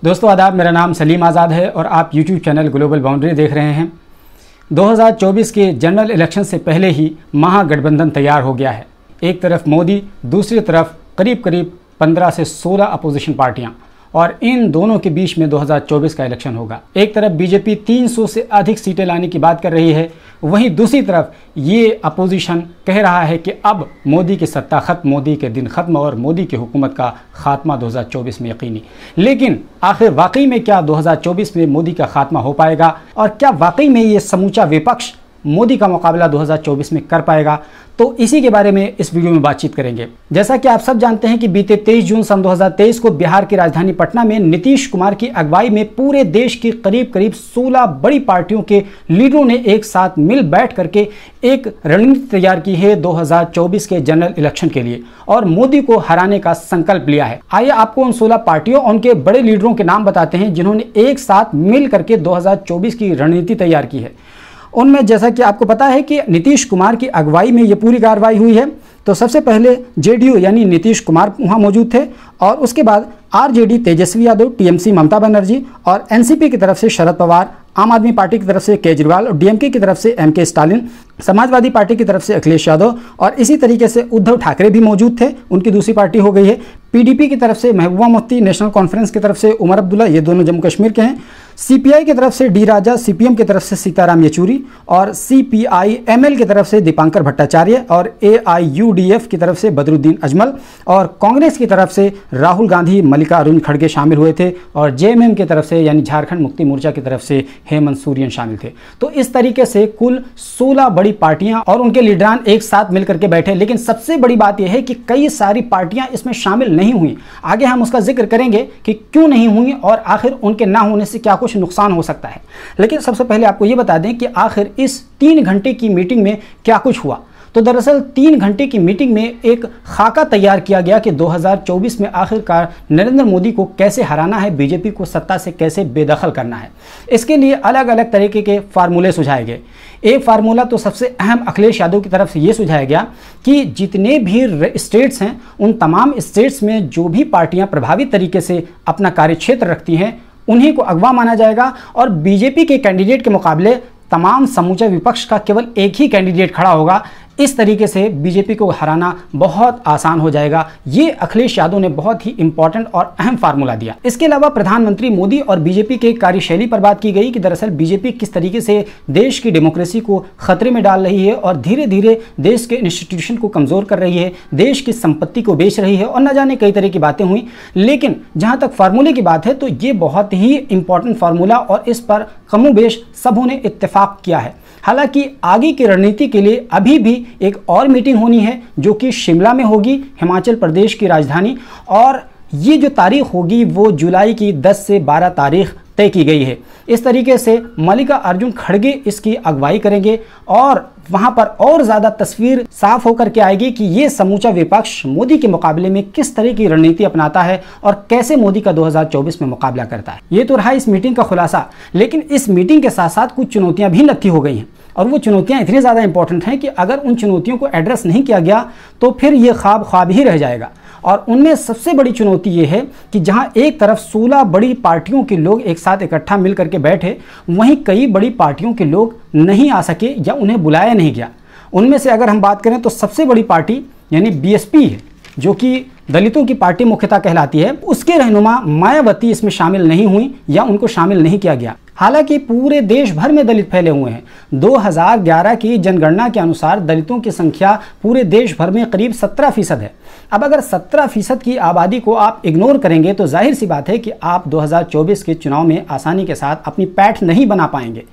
दोस्तों आदाब, मेरा नाम सलीम आज़ाद है और आप YouTube चैनल ग्लोबल बाउंड्री देख रहे हैं। 2024 के जनरल इलेक्शन से पहले ही महागठबंधन तैयार हो गया है। एक तरफ मोदी, दूसरी तरफ करीब करीब 15 से 16 अपोजिशन पार्टियां, और इन दोनों के बीच में 2024 का इलेक्शन होगा। एक तरफ बीजेपी 300 से अधिक सीटें लाने की बात कर रही है, वहीं दूसरी तरफ ये अपोजिशन कह रहा है कि अब मोदी की सत्ता खत्म, मोदी के दिन खत्म और मोदी की हुकूमत का खात्मा 2024 में यकीनी। लेकिन आखिर वाकई में क्या 2024 में मोदी का खात्मा हो पाएगा, और क्या वाकई में ये समूचा विपक्ष मोदी का मुकाबला 2024 में कर पाएगा? तो इसी के बारे में इस वीडियो में बातचीत करेंगे। जैसा कि आप सब जानते हैं कि बीते 23 जून सन 2023 को बिहार की राजधानी पटना में नीतीश कुमार की अगुवाई में पूरे देश की करीब करीब 16 बड़ी पार्टियों के लीडरों ने एक साथ मिल बैठ करके एक रणनीति तैयार की है 2024 के जनरल इलेक्शन के लिए, और मोदी को हराने का संकल्प लिया है। आइए आपको उन 16 पार्टियों और उनके बड़े लीडरों के नाम बताते हैं जिन्होंने एक साथ मिल करके 2024 की रणनीति तैयार की है। उनमें जैसा कि आपको पता है कि नीतीश कुमार की अगुवाई में ये पूरी कार्रवाई हुई है। तो सबसे पहले जेडीयू यानी नीतीश कुमार वहाँ मौजूद थे, और उसके बाद आरजेडी तेजस्वी यादव, टीएमसी ममता बनर्जी, और एनसीपी की तरफ से शरद पवार, आम आदमी पार्टी की तरफ से केजरीवाल, और डीएमके की तरफ से एमके स्टालिन, समाजवादी पार्टी की तरफ से अखिलेश यादव, और इसी तरीके से उद्धव ठाकरे भी मौजूद थे, उनकी दूसरी पार्टी हो गई है। पीडीपी की तरफ से महबूबा मुफ्ती, नेशनल कॉन्फ्रेंस की तरफ से उमर अब्दुल्ला, ये दोनों जम्मू कश्मीर के हैं। सीपीआई की तरफ से डी राजा, सीपीएम की तरफ से सीताराम येचूरी, और सीपीआई-एमएल की तरफ से दीपांकर भट्टाचार्य, और एआईयूडीएफ की तरफ से बदरुद्दीन अजमल, और कांग्रेस की तरफ से राहुल गांधी, मल्लिकार्जुन खड़गे शामिल हुए थे, और जेएमएम की तरफ से यानी झारखंड मुक्ति मोर्चा की तरफ से हेमंत सोरेन शामिल थे। तो इस तरीके से कुल 16 बड़ी पार्टियां और उनके लीडरान एक साथ मिलकर के बैठे। लेकिन सबसे बड़ी बात यह है कि कई सारी पार्टियां इसमें शामिल नहीं हुई। आगे हम उसका जिक्र करेंगे कि क्यों नहीं हुई और आखिर उनके ना होने से क्या कुछ नुकसान हो सकता है। लेकिन सबसे पहले आपको यह बता दें कि आखिर इस 3 घंटे की मीटिंग में क्या कुछ हुआ। तो दरअसल 3 घंटे की मीटिंग में एक खाका तैयार किया गया कि 2024 में आखिरकार नरेंद्र मोदी को कैसे हराना है, बीजेपी को सत्ता से कैसे बेदखल करना है। इसके लिए अलग अलग तरीके के फार्मूले सुझाए गए। एक फार्मूला तो सबसे अहम अखिलेश यादव की तरफ से ये सुझाया गया कि जितने भी स्टेट्स हैं उन तमाम स्टेट्स में जो भी पार्टियां प्रभावी तरीके से अपना कार्यक्षेत्र रखती हैं उन्हीं को अगवा माना जाएगा, और बीजेपी के कैंडिडेट के मुकाबले तमाम समूचा विपक्ष का केवल एक ही कैंडिडेट खड़ा होगा। इस तरीके से बीजेपी को हराना बहुत आसान हो जाएगा। ये अखिलेश यादव ने बहुत ही इंपॉर्टेंट और अहम फार्मूला दिया। इसके अलावा प्रधानमंत्री मोदी और बीजेपी के कार्यशैली पर बात की गई कि दरअसल बीजेपी किस तरीके से देश की डेमोक्रेसी को खतरे में डाल रही है और धीरे धीरे देश के इंस्टीट्यूशन को कमजोर कर रही है, देश की संपत्ति को बेच रही है, और न जाने कई तरह की बातें हुई। लेकिन जहां तक फार्मूले की बात है तो ये बहुत ही इंपॉर्टेंट फार्मूला, और इस पर कमोबेश सबों ने इत्तेफाक किया है। हालांकि आगे की रणनीति के लिए अभी भी एक और मीटिंग होनी है जो कि शिमला में होगी, हिमाचल प्रदेश की राजधानी, और ये जो तारीख होगी वो जुलाई की 10 से 12 तारीख तय की गई है। इस तरीके से मल्लिकार्जुन खड़गे इसकी अगुवाई करेंगे, और वहां पर और ज्यादा तस्वीर साफ होकर के आएगी कि ये समूचा विपक्ष मोदी के मुकाबले में किस तरह की रणनीति अपनाता है और कैसे मोदी का 2024 में मुकाबला करता है। ये तो रहा इस मीटिंग का खुलासा। लेकिन इस मीटिंग के साथ साथ कुछ चुनौतियां भी नत्थी हो गई हैं, और वो चुनौतियां इतनी ज्यादा इंपॉर्टेंट हैं कि अगर उन चुनौतियों को एड्रेस नहीं किया गया तो फिर ये ख्वाब ही रह जाएगा। और उनमें सबसे बड़ी चुनौती ये है कि जहां एक तरफ 16 बड़ी पार्टियों के लोग एक साथ इकट्ठा मिल करके बैठे, वहीं कई बड़ी पार्टियों के लोग नहीं आ सके या उन्हें बुलाया नहीं गया। उनमें से अगर हम बात करें तो सबसे बड़ी पार्टी यानी बीएसपी है, जो कि दलितों की पार्टी मुख्यतः कहलाती है, उसके रहनुमा मायावती इसमें शामिल नहीं हुई या उनको शामिल नहीं किया गया। हालांकि पूरे देश भर में दलित फैले हुए हैं। 2011 की जनगणना के अनुसार दलितों की संख्या पूरे देश भर में करीब 17% है। अब अगर 17% की आबादी को आप इग्नोर करेंगे तो जाहिर सी बात है कि आप 2024 के चुनाव में आसानी के साथ अपनी पैठ नहीं बना पाएंगे।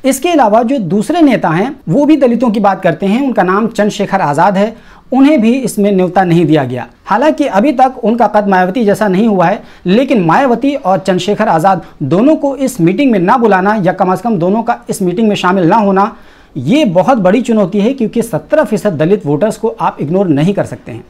इसके अलावा जो दूसरे नेता हैं वो भी दलितों की बात करते हैं, उनका नाम चंद्रशेखर आज़ाद है, उन्हें भी इसमें न्योता नहीं दिया गया। हालांकि अभी तक उनका कद मायावती जैसा नहीं हुआ है, लेकिन मायावती और चंद्रशेखर आज़ाद दोनों को इस मीटिंग में ना बुलाना या कम से कम दोनों का इस मीटिंग में शामिल ना होना, ये बहुत बड़ी चुनौती है, क्योंकि 17% दलित वोटर्स को आप इग्नोर नहीं कर सकते हैं।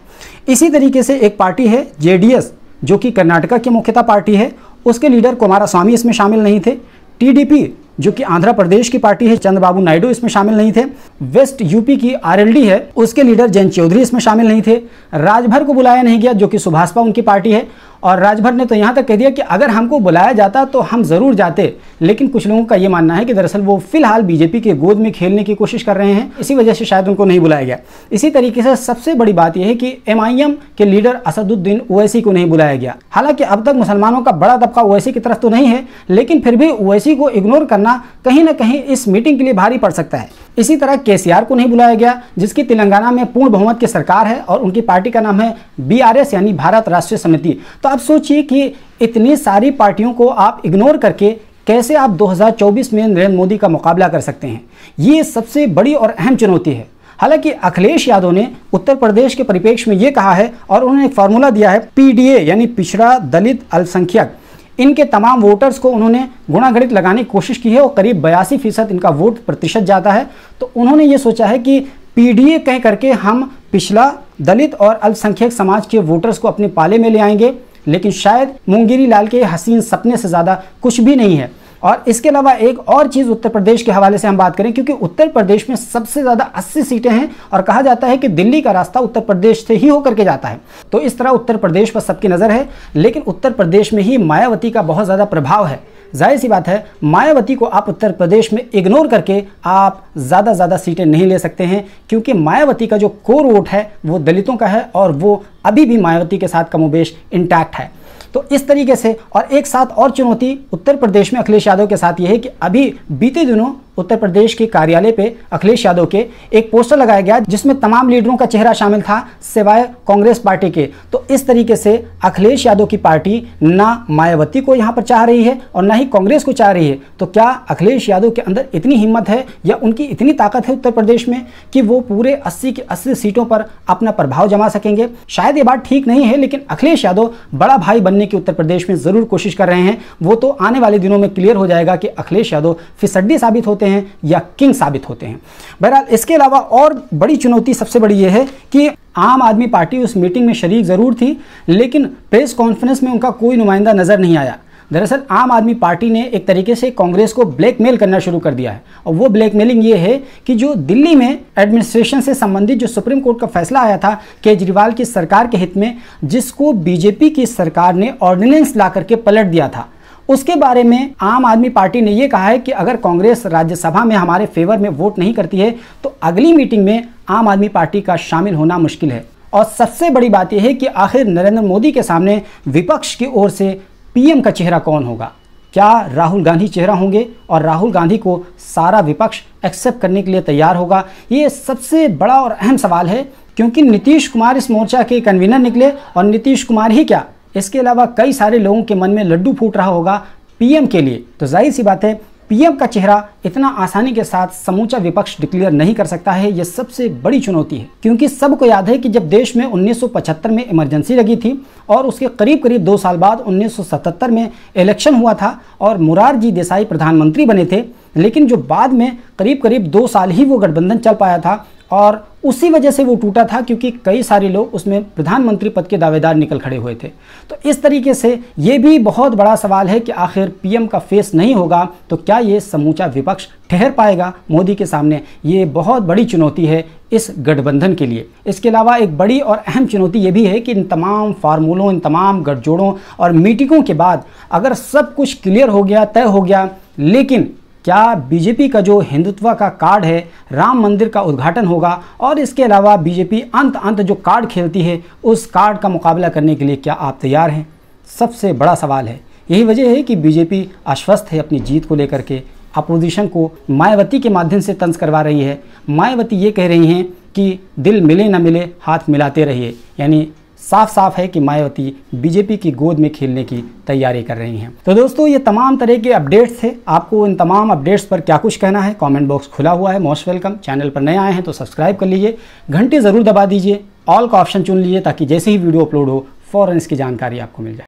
इसी तरीके से एक पार्टी है जेडीएस, जो कि कर्नाटका की मुख्यतः पार्टी है, उसके लीडर कुमारस्वामी इसमें शामिल नहीं थे। टीडीपी जो कि आंध्र प्रदेश की पार्टी है, चंद्रबाबू नायडू इसमें शामिल नहीं थे। वेस्ट यूपी की आरएलडी है, उसके लीडर जयंत चौधरी इसमें शामिल नहीं थे। राजभर को बुलाया नहीं गया, जो कि सुभाषपा उनकी पार्टी है। और राजभर ने तो यहाँ तक कह दिया कि अगर हमको बुलाया जाता तो हम ज़रूर जाते, लेकिन कुछ लोगों का ये मानना है कि दरअसल वो फिलहाल बीजेपी के गोद में खेलने की कोशिश कर रहे हैं, इसी वजह से शायद उनको नहीं बुलाया गया। इसी तरीके से सबसे बड़ी बात यह है कि MIM के लीडर असदुद्दीन ओवैसी को नहीं बुलाया गया। हालांकि अब तक मुसलमानों का बड़ा तबका ओवैसी की तरफ तो नहीं है, लेकिन फिर भी ओवैसी को इग्नोर करना कहीं ना कहीं इस मीटिंग के लिए भारी पड़ सकता है। इसी तरह KCR को नहीं बुलाया गया, जिसकी तेलंगाना में पूर्ण बहुमत की सरकार है और उनकी पार्टी का नाम है BRS यानी भारत राष्ट्रीय समिति। तो आप सोचिए कि इतनी सारी पार्टियों को आप इग्नोर करके कैसे आप 2024 में नरेंद्र मोदी का मुकाबला कर सकते हैं। ये सबसे बड़ी और अहम चुनौती है। हालांकि अखिलेश यादव ने उत्तर प्रदेश के परिप्रेक्ष्य में ये कहा है और उन्होंने एक फार्मूला दिया है, PDA यानी पिछड़ा दलित अल्पसंख्यक, इनके तमाम वोटर्स को उन्होंने गुणागणित लगाने की कोशिश की है और करीब 82% इनका वोट प्रतिशत जाता है। तो उन्होंने ये सोचा है कि PDA कह करके हम पिछड़ा दलित और अल्पसंख्यक समाज के वोटर्स को अपने पाले में ले आएंगे, लेकिन शायद मुंगेरी लाल के हसीन सपने से ज़्यादा कुछ भी नहीं है। और इसके अलावा एक और चीज़ उत्तर प्रदेश के हवाले से हम बात करें, क्योंकि उत्तर प्रदेश में सबसे ज़्यादा 80 सीटें हैं और कहा जाता है कि दिल्ली का रास्ता उत्तर प्रदेश से ही होकर के जाता है। तो इस तरह उत्तर प्रदेश पर सबकी नज़र है, लेकिन उत्तर प्रदेश में ही मायावती का बहुत ज़्यादा प्रभाव है। जाहिर सी बात है, मायावती को आप उत्तर प्रदेश में इग्नोर करके आप ज़्यादा सीटें नहीं ले सकते हैं, क्योंकि मायावती का जो कोर वोट है वो दलितों का है और वो अभी भी मायावती के साथ कमोबेश इंटैक्ट है। तो इस तरीके से और एक साथ और चुनौती उत्तर प्रदेश में अखिलेश यादव के साथ यह है कि अभी बीते दिनों उत्तर प्रदेश के कार्यालय पे अखिलेश यादव के एक पोस्टर लगाया गया जिसमें तमाम लीडरों का चेहरा शामिल था सिवाय कांग्रेस पार्टी के। तो इस तरीके से अखिलेश यादव की पार्टी ना मायावती को यहाँ पर चाह रही है और ना ही कांग्रेस को चाह रही है। तो क्या अखिलेश यादव के अंदर इतनी हिम्मत है या उनकी इतनी ताकत है उत्तर प्रदेश में कि वो पूरे 80 की 80 सीटों पर अपना प्रभाव जमा सकेंगे? शायद ये बात ठीक नहीं है, लेकिन अखिलेश यादव बड़ा भाई बनने की उत्तर प्रदेश में जरूर कोशिश कर रहे हैं। वो तो आने वाले दिनों में क्लियर हो जाएगा कि अखिलेश यादव फिसड्डी साबित होते हैं या किंग साबित होते हैं। बहरहाल इसके अलावा और बड़ी चुनौती सबसे बड़ी यह है कि आम आदमी पार्टी उस मीटिंग में शरीक जरूर थी, लेकिन प्रेस कॉन्फ्रेंस में उनका कोई नुमाइंदा नजर नहीं आया। दरअसल आम आदमी पार्टी ने एक तरीके से कांग्रेस को ब्लैकमेल करना शुरू कर दिया है और वो ब्लैकमेलिंग ये है कि जो दिल्ली में एडमिनिस्ट्रेशन से संबंधित जो सुप्रीम कोर्ट का फैसला आया था केजरीवाल की सरकार के हित में, जिसको बीजेपी की सरकार ने ऑर्डिनेंस ला करके पलट दिया था, उसके बारे में आम आदमी पार्टी ने यह कहा है कि अगर कांग्रेस राज्यसभा में हमारे फेवर में वोट नहीं करती है तो अगली मीटिंग में आम आदमी पार्टी का शामिल होना मुश्किल है। और सबसे बड़ी बात यह है कि आखिर नरेंद्र मोदी के सामने विपक्ष की ओर से पीएम का चेहरा कौन होगा? क्या राहुल गांधी चेहरा होंगे और राहुल गांधी को सारा विपक्ष एक्सेप्ट करने के लिए तैयार होगा? ये सबसे बड़ा और अहम सवाल है, क्योंकि नीतीश कुमार इस मोर्चा के कन्वीनर निकले और नीतीश कुमार ही क्या, इसके अलावा कई सारे लोगों के मन में लड्डू फूट रहा होगा पीएम के लिए। तो जाहिर सी बात है पीएम का चेहरा इतना आसानी के साथ समूचा विपक्ष डिक्लेयर नहीं कर सकता है। यह सबसे बड़ी चुनौती है, क्योंकि सबको याद है कि जब देश में 1975 में इमरजेंसी लगी थी और उसके करीब 2 साल बाद 1977 में इलेक्शन हुआ था और मोरारजी देसाई प्रधानमंत्री बने थे, लेकिन जो बाद में करीब 2 साल ही वो गठबंधन चल पाया था और उसी वजह से वो टूटा था, क्योंकि कई सारे लोग उसमें प्रधानमंत्री पद के दावेदार निकल खड़े हुए थे। तो इस तरीके से ये भी बहुत बड़ा सवाल है कि आखिर पीएम का फेस नहीं होगा तो क्या ये समूचा विपक्ष ठहर पाएगा मोदी के सामने? ये बहुत बड़ी चुनौती है इस गठबंधन के लिए। इसके अलावा एक बड़ी और अहम चुनौती ये भी है कि इन तमाम फार्मूलों, इन तमाम गठजोड़ों और मीटिंगों के बाद अगर सब कुछ क्लियर हो गया, तय हो गया, लेकिन क्या बीजेपी का जो हिंदुत्व का कार्ड है, राम मंदिर का उद्घाटन होगा और इसके अलावा बीजेपी अंत जो कार्ड खेलती है उस कार्ड का मुकाबला करने के लिए क्या आप तैयार हैं? सबसे बड़ा सवाल है। यही वजह है कि बीजेपी आश्वस्त है अपनी जीत को लेकर के, अपोजिशन को मायावती के माध्यम से तंज करवा रही है। मायावती ये कह रही हैं कि दिल मिले ना मिले हाथ मिलाते रहिए, यानी साफ है कि मायावती बीजेपी की गोद में खेलने की तैयारी कर रही हैं। तो दोस्तों ये तमाम तरह के अपडेट्स थे। आपको इन तमाम अपडेट्स पर क्या कुछ कहना है? कमेंट बॉक्स खुला हुआ है, मोस्ट वेलकम। चैनल पर नए आए हैं तो सब्सक्राइब कर लीजिए, घंटी ज़रूर दबा दीजिए, ऑल का ऑप्शन चुन लीजिए ताकि जैसे ही वीडियो अपलोड हो फ़ौरन इसकी जानकारी आपको मिल जाए।